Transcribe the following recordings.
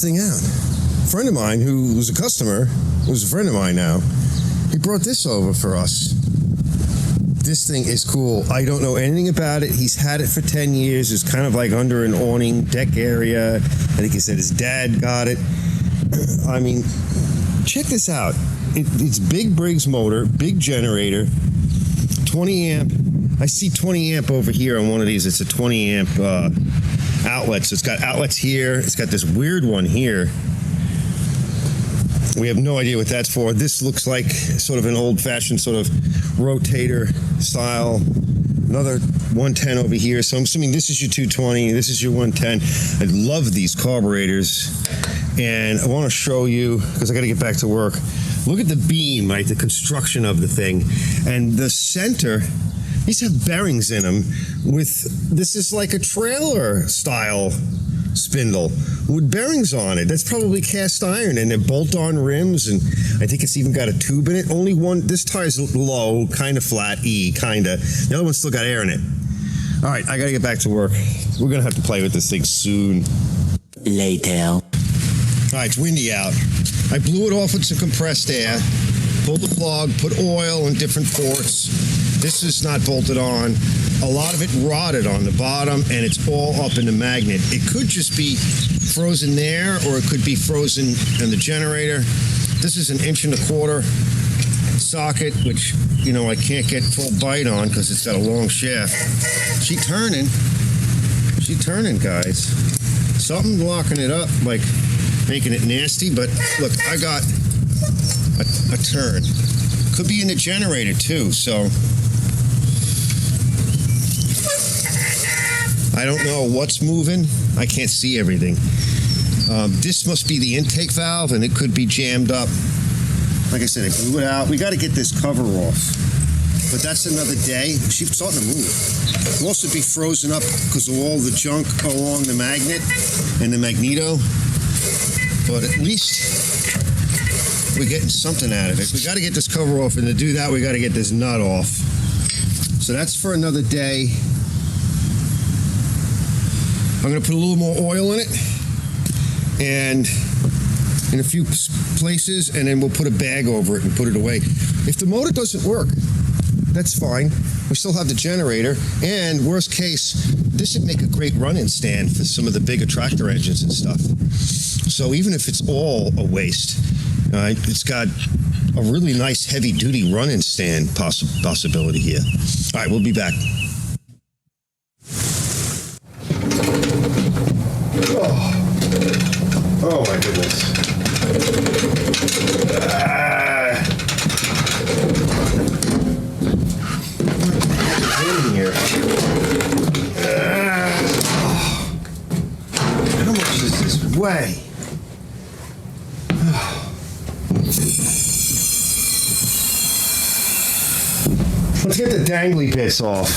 this thing out. A friend of mine who was a customer, who's a friend of mine now, he brought this over for us. This thing is cool. I don't know anything about it. He's had it for 10 years. It's kind of like under an awning deck area. I think he said his dad got it. I mean, check this out. It's big Briggs motor, big generator, 20 amp. I see 20 amp over here on one of these. It's a 20 amp outlet. So it's got outlets here. It's got this weird one here. We have no idea what that's for. This looks like sort of an old-fashioned sort of rotator style. Another 110 over here. So I'm assuming this is your 220. This is your 110. I love these carburetors. And I want to show you, because I got to get back to work. Look at the beam, right? The construction of the thing. And the center, these have bearings in them this is like a trailer style spindle with bearings on it. That's probably cast iron, and they're bolt-on rims, and I think it's even got a tube in it. Only one, this tire's low, kind of flat, kind of. The other one's still got air in it. All right, I got to get back to work. We're going to have to play with this thing soon. Later. All right, it's windy out. I blew it off with some compressed air, pulled the plug, put oil in different ports. This is not bolted on. A lot of it rotted on the bottom, and it's all up in the magnet. It could just be frozen there, or it could be frozen in the generator. This is 1.25 inch socket, which, you know, I can't get full bite on because it's got a long shaft. She's turning, guys. Something locking it up, like making it nasty, but look, I got a turn. Could be in the generator too, so I don't know what's moving. I can't see everything. This must be the intake valve, and it could be jammed up. Like I said, I blew it out. We got to get this cover off, but that's another day. She's starting to move. It'll also be frozen up because of all the junk along the magnet and the magneto. But at least we're getting something out of it. We got to get this cover off, and to do that, we got to get this nut off. So that's for another day. I'm going to put a little more oil in it, and in a few places, and then we'll put a bag over it and put it away. If the motor doesn't work, that's fine. We still have the generator, and worst case, this would make a great run-in stand for some of the bigger tractor engines and stuff. So even if it's all a waste, it's got a really nice heavy-duty run-in stand possibility here. All right, we'll be back. Oh my goodness. In here. How much does this weigh? Let's get the dangly bits off.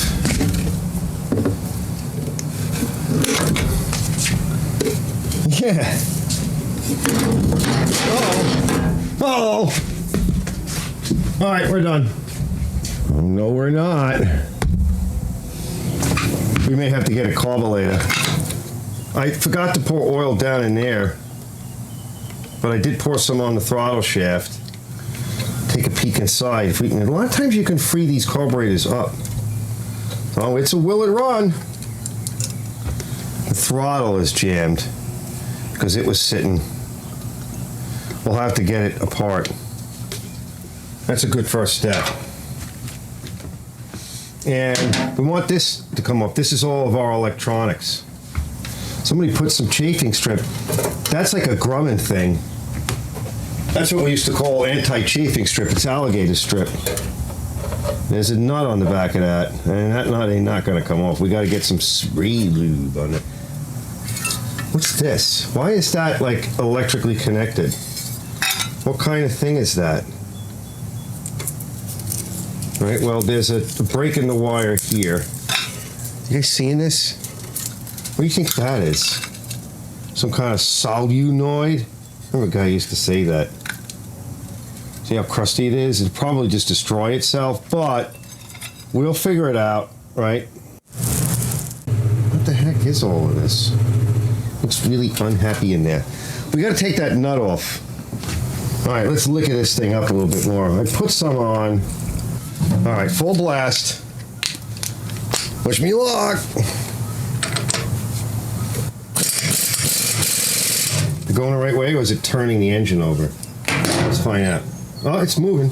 Yeah. Oh. All right, we're done. Oh, no, we're not. We may have to get a carburetor. I forgot to pour oil down in there, but I did pour some on the throttle shaft. Take a peek inside. If we can, a lot of times you can free these carburetors up. Oh, it's a will it run. The throttle is jammed because it was sitting. We'll have to get it apart. That's a good first step. And we want this to come off. This is all of our electronics. Somebody put some chafing strip. That's like a Grumman thing. That's what we used to call anti-chafing strip. It's alligator strip. There's a nut on the back of that, and that nut ain't not going to come off. We got to get some spray lube on it. What's this? Why is that like electrically connected? What kind of thing is that? All right, well, there's a break in the wire here. You guys seeing this? What do you think that is? Some kind of solenoid? I remember a guy used to say that. See how crusty it is? It'd probably just destroy itself, but we'll figure it out, right? What the heck is all of this? Looks really unhappy in there. We got to take that nut off. All right, let's lick this thing up a little bit more. I put some on. All right, full blast. Wish me luck. Going the right way, or is it turning the engine over? Let's find out. Oh, it's moving.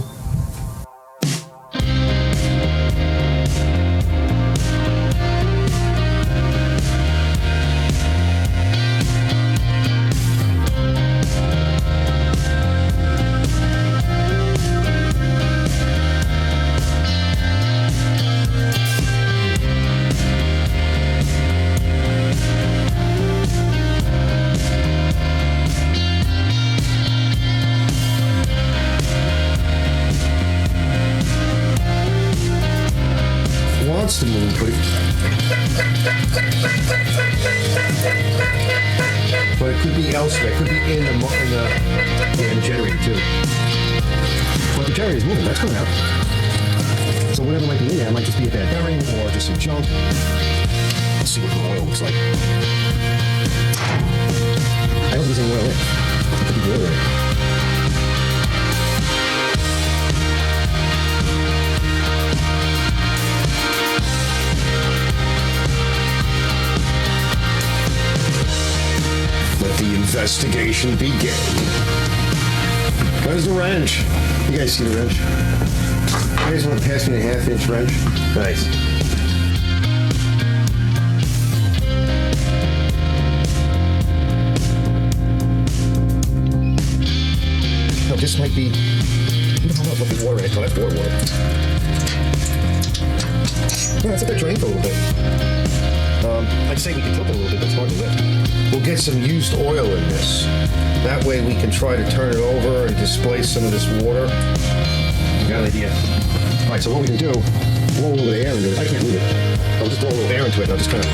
To move, but it could be elsewhere. It could be in the generator too. But the generator is moving. That's coming out. So whatever might be in there, it might just be a bad bearing or just some junk. Let's see what the oil looks like. I hope there's any oil in it. It could be oil in it. Let the investigation begin. Where's the wrench? You guys see the wrench? You guys want to pass me a 1/2-inch wrench? Nice. No, this might be. I don't know what the water is. Oh, that's water. Yeah, I think I drained for a little bit. I'd say we can tilt it a little bit, but it's hard to lift. We'll get some used oil in this. That way we can try to turn it over and displace some of this water. Got an idea. All right, so what we can do, blow a little bit of air into it. I can't move it. I'll just blow a little air into it and I'll just kind of...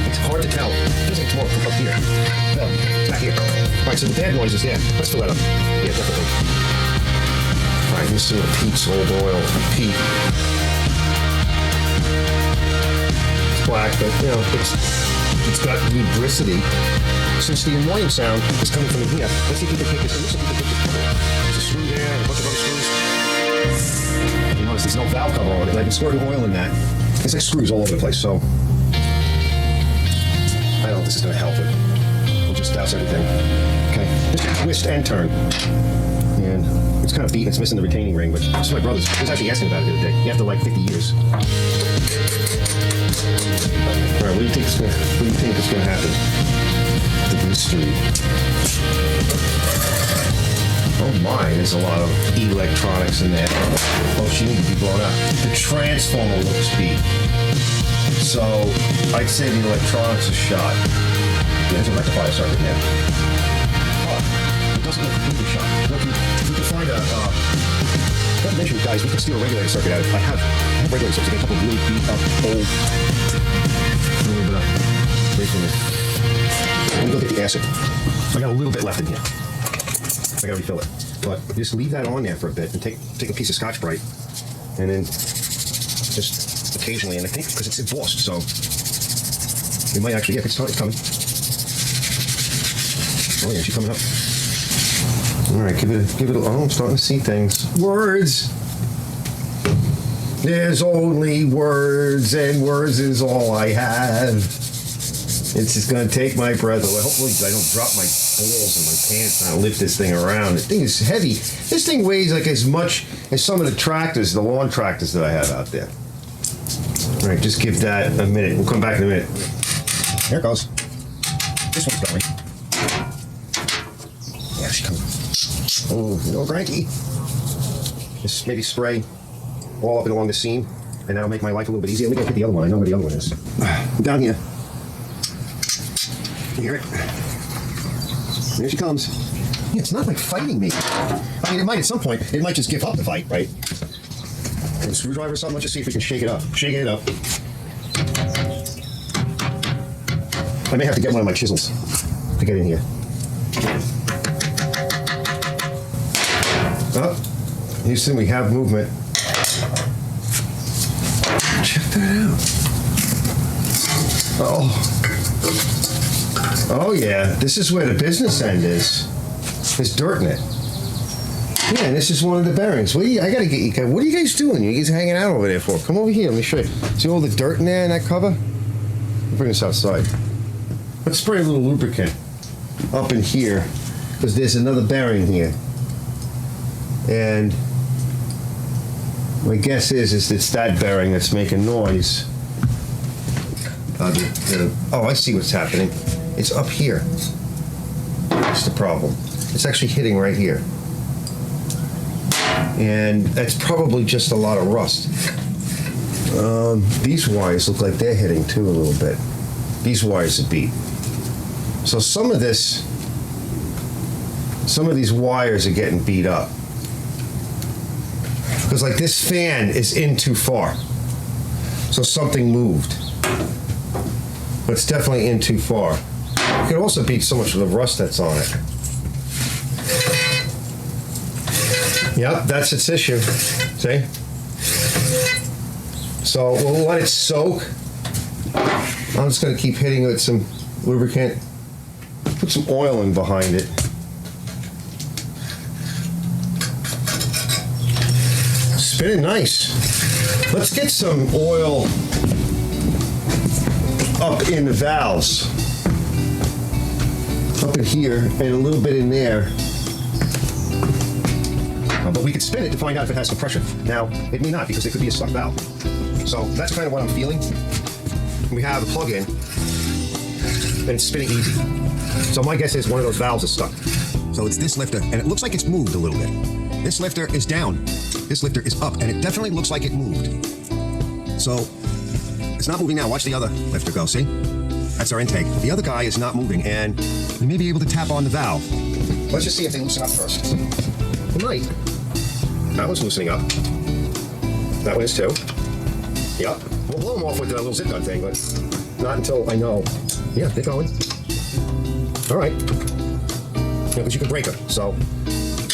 It's hard to tell. It feels like it's more up here. No, it's back here. All right, so the bad noise is there. Let's fill that up. Yeah, definitely. All right, this is Pete's old oil. Pete. It's black, but you know, it's got lubricity. Since the annoying sound is coming from in here, let's see if we can pick this. Let's see if we can pick this cover. There's a screw there and a bunch of other screws. You notice there's no valve cover on it. I can squirt oil in that. It's like screws all over the place, so I don't know if this is going to help it. We'll just douse everything. Okay, just twist and turn. And it's kind of beat. It's missing the retaining ring, but it's my brother's. He was actually asking about it the other day. After like 50 years. All right, what do you think is going to happen? The mystery. Oh my, there's a lot of electronics in there. Oh, she needs to be blown out. The transformer looks beat. So I'd say the electronics are shot. There's a rectifier circuit there. It doesn't look completely shot. Look, we can find a. Not to mention, guys, we can steal a regulator circuit out of it. I have regulator circuits. I got a couple of really beat up old. A little bit of. Wait for me. Let me go get the acid. I got a little bit left in here. I gotta refill it. But just leave that on there for a bit and take a piece of Scotch-Brite and then just occasionally, and I think because it's embossed, so it might actually, yeah, it's coming. Oh yeah, she's coming up. All right, give it a, oh, I'm starting to see things. Words. There's only words, and words is all I have. It's just going to take my breath away. Hopefully I don't drop my balls in my pants and I lift this thing around. This thing is heavy. This thing weighs like as much as some of the tractors, the lawn tractors that I have out there. All right, just give that a minute. We'll come back in a minute. Here it goes. This one's going. Yeah, she's coming. Oh, no cranky. Just maybe spray all up and along the seam, and that'll make my life a little bit easier. Let me go get the other one. I know where the other one is. Down here. You hear it? Here she comes. Yeah, it's not like fighting me. I mean, it might at some point. It might just give up the fight, right? And a screwdriver or something. Let's just see if we can shake it up. Shaking it up. I may have to get one of my chisels to get in here. Oh, Houston, we have movement. Check that out. Oh yeah, this is where the business end is. There's dirt in it. Yeah, and this is one of the bearings. I gotta get you guys. What are you guys doing? You guys hanging out over there for? Come over here. Let me show you. See all the dirt in there in that cover? I'll bring this outside. Let's spray a little lubricant up in here because there's another bearing here. And my guess is it's that bearing that's making noise. Oh, I see what's happening. It's up here. That's the problem. It's actually hitting right here. And that's probably just a lot of rust. These wires look like they're hitting too a little bit. These wires are beat. So some of these wires are getting beat up. Because like this fan is in too far. So something moved. But it's definitely in too far. It could also be so much of the rust that's on it. Yep, that's its issue. See? So we'll let it soak. I'm just going to keep hitting it with some lubricant. Put some oil in behind it. Spinning nice. Let's get some oil up in the valves. Up in here and a little bit in there. But we could spin it to find out if it has some pressure. Now, it may not because it could be a stuck valve. So that's kind of what I'm feeling. We have a plug-in and it's spinning easy. So my guess is one of those valves is stuck. So it's this lifter and it looks like it's moved a little bit. This lifter is down. This lifter is up and it definitely looks like it moved. So it's not moving now. Watch the other lifter go, see? That's our intake. The other guy is not moving and we may be able to tap on the valve. Let's just see if they loosen up first. It might. That one's loosening up. That one is too. Yep. We'll blow them off with a little zip gun thing, but not until I know. Yeah, they're going. All right. Yeah, but you can break them. So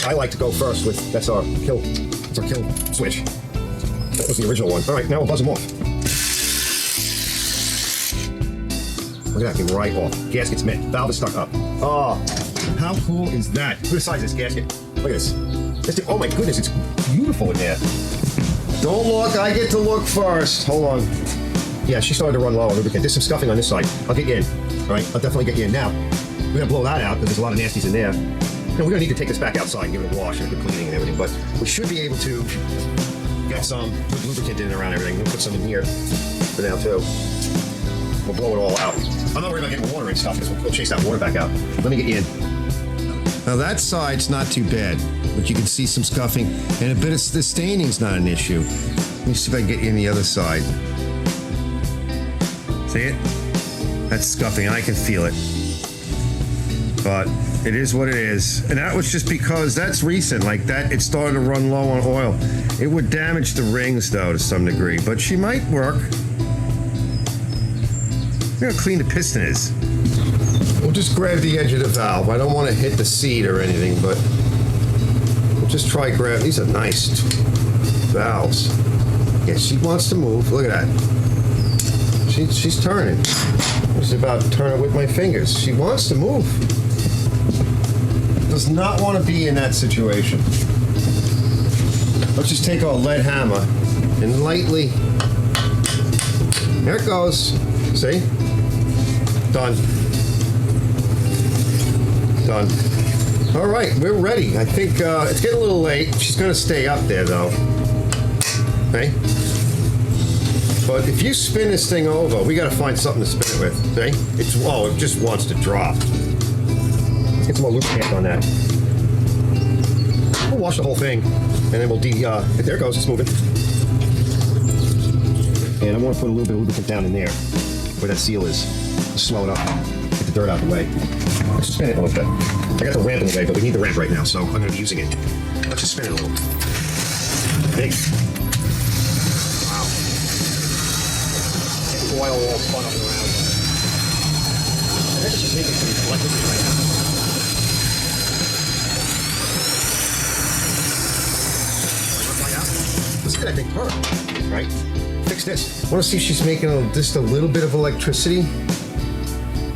I like to go first with, that's our kill switch. That was the original one. All right, now we'll buzz them off. Look at that thing right off. Gasket's mint. Valve is stuck up. Oh, how cool is that? Look at the size of this gasket. Look at this. Oh my goodness, it's beautiful in there. Don't look, I get to look first. Hold on. Yeah, she started to run low on lubricant. There's some scuffing on this side. I'll get you in. All right, I'll definitely get you in. Now, we're gonna blow that out because there's a lot of nasties in there. We're gonna need to take this back outside and give it a wash and a cleaning and everything, but we should be able to get some lubricant in and around everything. We'll put some in here for now too. We'll blow it all out. I'm not worried about getting water and stuff because we'll chase that water back out. Let me get you in. Now that side's not too bad, but you can see some scuffing and a bit of the staining's not an issue. Let me see if I can get you in the other side. See it? That's scuffing, I can feel it. But it is what it is. And that was just because that's recent, like that, it started to run low on oil. It would damage the rings though to some degree, but she might work. Look how clean the piston is. We'll just grab the edge of the valve. I don't want to hit the seat or anything, but we'll just try grab. These are nice valves. Yeah, she wants to move. Look at that. She's turning. She's about to turn it with my fingers. She wants to move. Does not want to be in that situation. Let's just take our lead hammer and lightly. There it goes. See? Done. Done. All right, we're ready. I think it's getting a little late. She's going to stay up there, though. Okay? But if you spin this thing over, we got to find something to spin it with. See? It just wants to drop. Let's get some more lubricant on that. We'll wash the whole thing, and then we'll there it goes. It's moving. And I want to put a little bit of lubricant down in there, where that seal is. Just slow it up. Get the dirt out of the way. Let's spin it a little bit. I got the ramp in the way, but we need the ramp right now, so I'm going to be using it. Let's just spin it a little. Big. Wow. Oil all spun up and around. I think it's just making some electricity right now. Listen to that thing purr, right? fix this. I want to see if she's making just a little bit of electricity.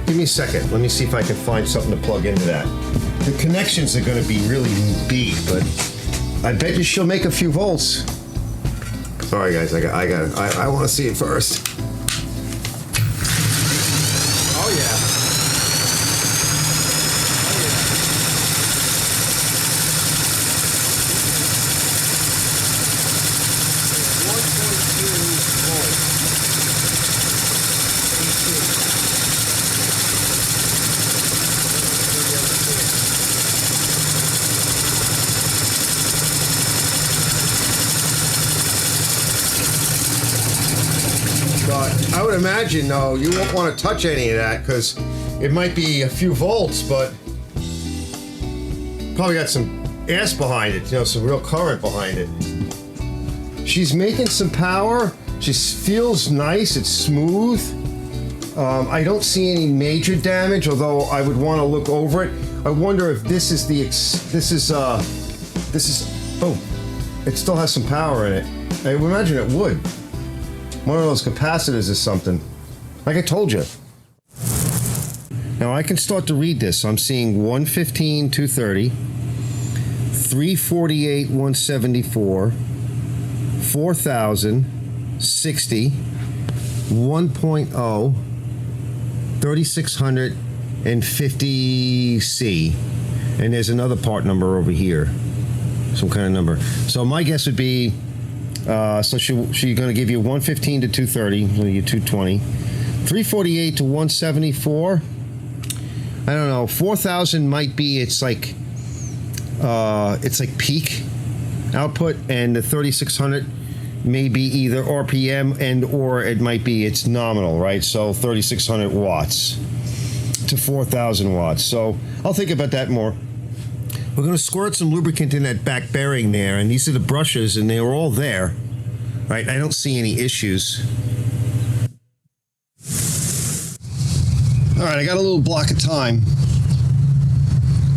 Give me a second. Let me see if I can find something to plug into that. The connections are going to be really big, but I bet you she'll make a few volts. Sorry guys, I want to see it first. Oh yeah. But I would imagine, though, you won't want to touch any of that because it might be a few volts, but probably got some ass behind it, you know, some real current behind it. She's making some power. She feels nice. It's smooth. I don't see any major damage, although I would want to look over it. I wonder if this is oh, it still has some power in it. I would imagine it would. One of those capacitors or something. Like I told you. Now I can start to read this. I'm seeing 115, 230, 348, 174, 4000, 60, 1.0, 3650C. And there's another part number over here. Some kind of number. So my guess would be so she's going to give you 115 to 230, so you 220, 348 to 174. I don't know. 4000 might be it's like peak output, and the 3600 may be either RPM and or it might be it's nominal, right? So 3600 watts to 4000 watts. So I'll think about that more. We're going to squirt some lubricant in that back bearing there, and these are the brushes, and they were all there, right? I don't see any issues. All right, I got a little block of time.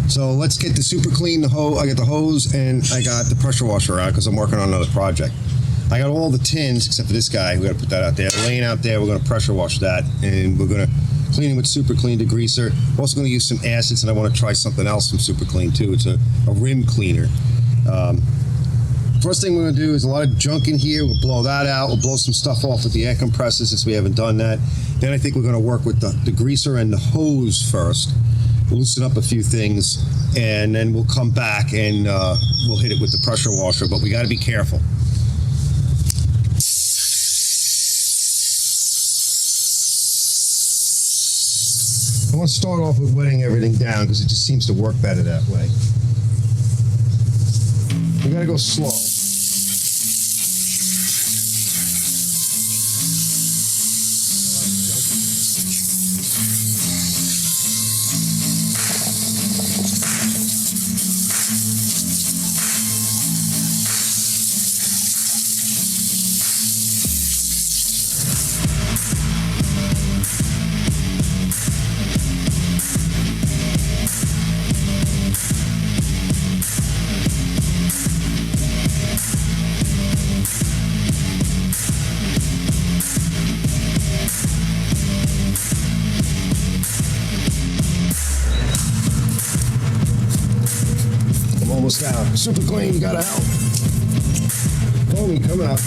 So let's get the super clean, the hose. I got the hose and I got the pressure washer out because I'm working on another project. I got all the tins except for this guy. We got to put that out there. Laying out there, we're going to pressure wash that, and we're going to clean it with super clean degreaser. I'm also going to use some acids, and I want to try something else from super clean too. It's a rim cleaner. First thing we're going to do is a lot of junk in here. We'll blow that out. We'll blow some stuff off with the air compressor since we haven't done that. Then I think we're going to work with the degreaser and the hose first. We'll loosen up a few things, and then we'll come back and we'll hit it with the pressure washer, but we got to be careful. I want to start off with wetting everything down because it just seems to work better that way. We got to go slow. Almost out. Super clean, you gotta help. Foamy, come out.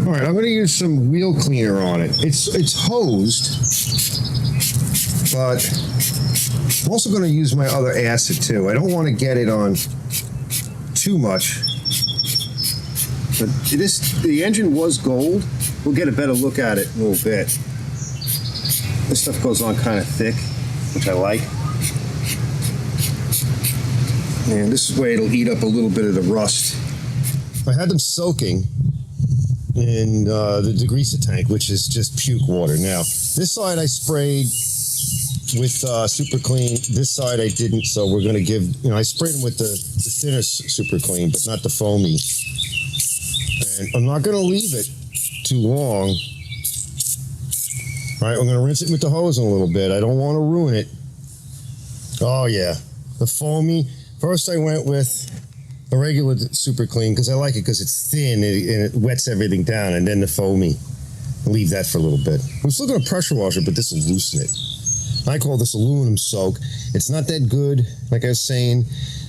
All right, I'm going to use some wheel cleaner on it. It's hosed, but I'm also going to use my other acid too. I don't want to get it on too much. But the engine was gold. We'll get a better look at it in a little bit. This stuff goes on kind of thick, which I like. And this way it'll eat up a little bit of the rust. I had them soaking in the degreaser tank, which is just puke water. Now, this side I sprayed with Super Clean. This side I didn't, so we're going to give, I sprayed them with the thinner Super Clean, but not the foamy. And I'm not going to leave it too long. All right, I'm going to rinse it with the hose in a little bit. I don't want to ruin it. Oh, yeah. The foamy. First, I went with a regular Super Clean because I like it because it's thin and it wets everything down. And then the foamy. Leave that for a little bit. I'm still going to pressure wash it, but this will loosen it. I call this aluminum soak. It's not that good, like I was saying.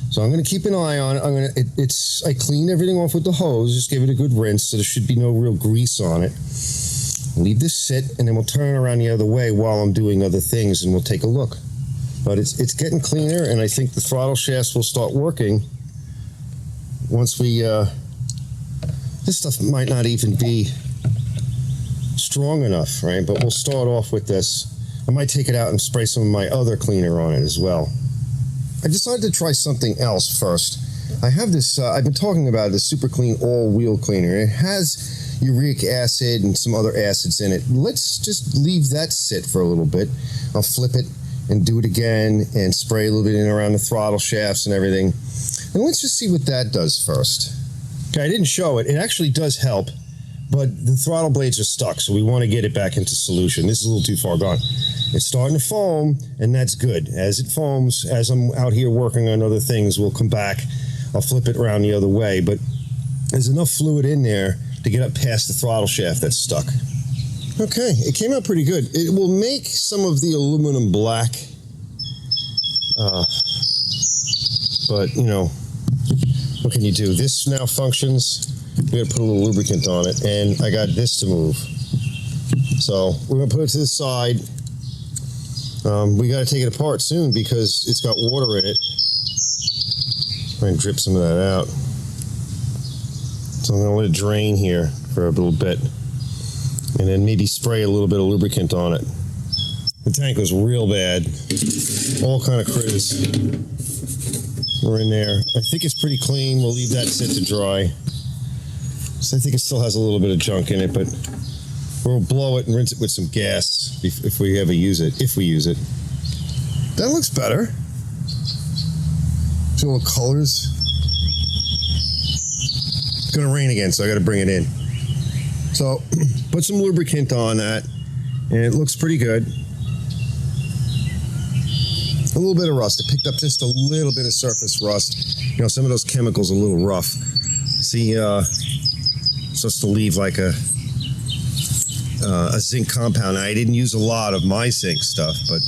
So I'm going to keep an eye on it. I clean everything off with the hose. Just give it a good rinse, so there should be no real grease on it. Leave this sit, and then we'll turn it around the other way while I'm doing other things, and we'll take a look. But it's getting cleaner, and I think the throttle shafts will start working once we... this stuff might not even be strong enough, right? But we'll start off with this. I might take it out and spray some of my other cleaner on it as well. I decided to try something else first. I have this, I've been talking about the Super Clean all-wheel cleaner. It has uric acid and some other acids in it. Let's just leave that sit for a little bit. I'll flip it and do it again and spray a little bit in around the throttle shafts and everything. And let's just see what that does first. Okay, I didn't show it. It actually does help, but the throttle blades are stuck, so we want to get it back into solution. This is a little too far gone. It's starting to foam, and that's good. As it foams, as I'm out here working on other things, we'll come back. I'll flip it around the other way, but there's enough fluid in there to get up past the throttle shaft that's stuck. Okay, it came out pretty good. It will make some of the aluminum black, but, what can you do? This now functions. We're going to put a little lubricant on it, and I got this to move. So we're going to put it to the side. We got to take it apart soon because it's got water in it. Try and drip some of that out. So I'm going to let it drain here for a little bit, and then maybe spray a little bit of lubricant on it. The tank was real bad. All kind of critters were in there. I think it's pretty clean. We'll leave that sit to dry. So I think it still has a little bit of junk in it, but we'll blow it and rinse it with some gas if we ever use it, if we use it. That looks better. See all the colors. It's going to rain again, so I got to bring it in. So put some lubricant on that, and it looks pretty good. A little bit of rust. It picked up just a little bit of surface rust. Some of those chemicals are a little rough. See, supposed to leave like a zinc compound. I didn't use a lot of my zinc stuff, but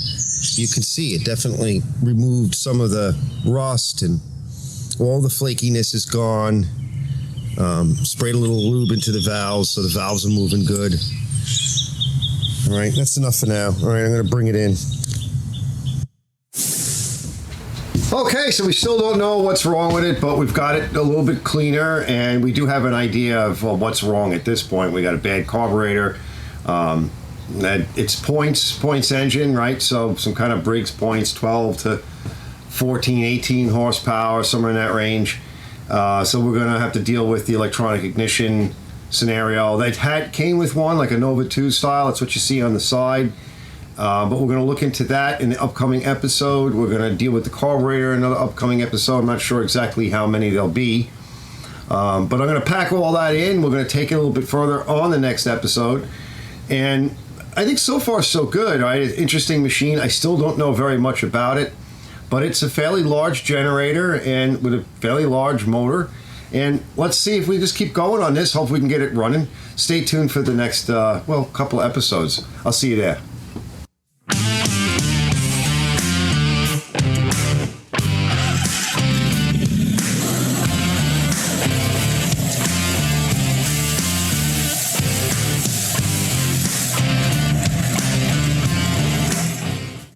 you can see it definitely removed some of the rust and all the flakiness is gone. Sprayed a little lube into the valves so the valves are moving good. All right, that's enough for now. All right, I'm going to bring it in. Okay, so we still don't know what's wrong with it, but we've got it a little bit cleaner, and we do have an idea of what's wrong at this point. We got a bad carburetor. It's points engine, right? So some kind of Briggs points, 12 to 14, 18 horsepower, somewhere in that range. So we're going to have to deal with the electronic ignition scenario. That came with one, like a Nova 2 style. That's what you see on the side. But we're going to look into that in the upcoming episode. We're going to deal with the carburetor in another upcoming episode. I'm not sure exactly how many there'll be. But I'm going to pack all that in. We're going to take it a little bit further on the next episode. And I think so far so good, right? It's an interesting machine. I still don't know very much about it. But it's a fairly large generator and with a fairly large motor. And let's see if we just keep going on this. Hope we can get it running. Stay tuned for the next, couple episodes. I'll see you there.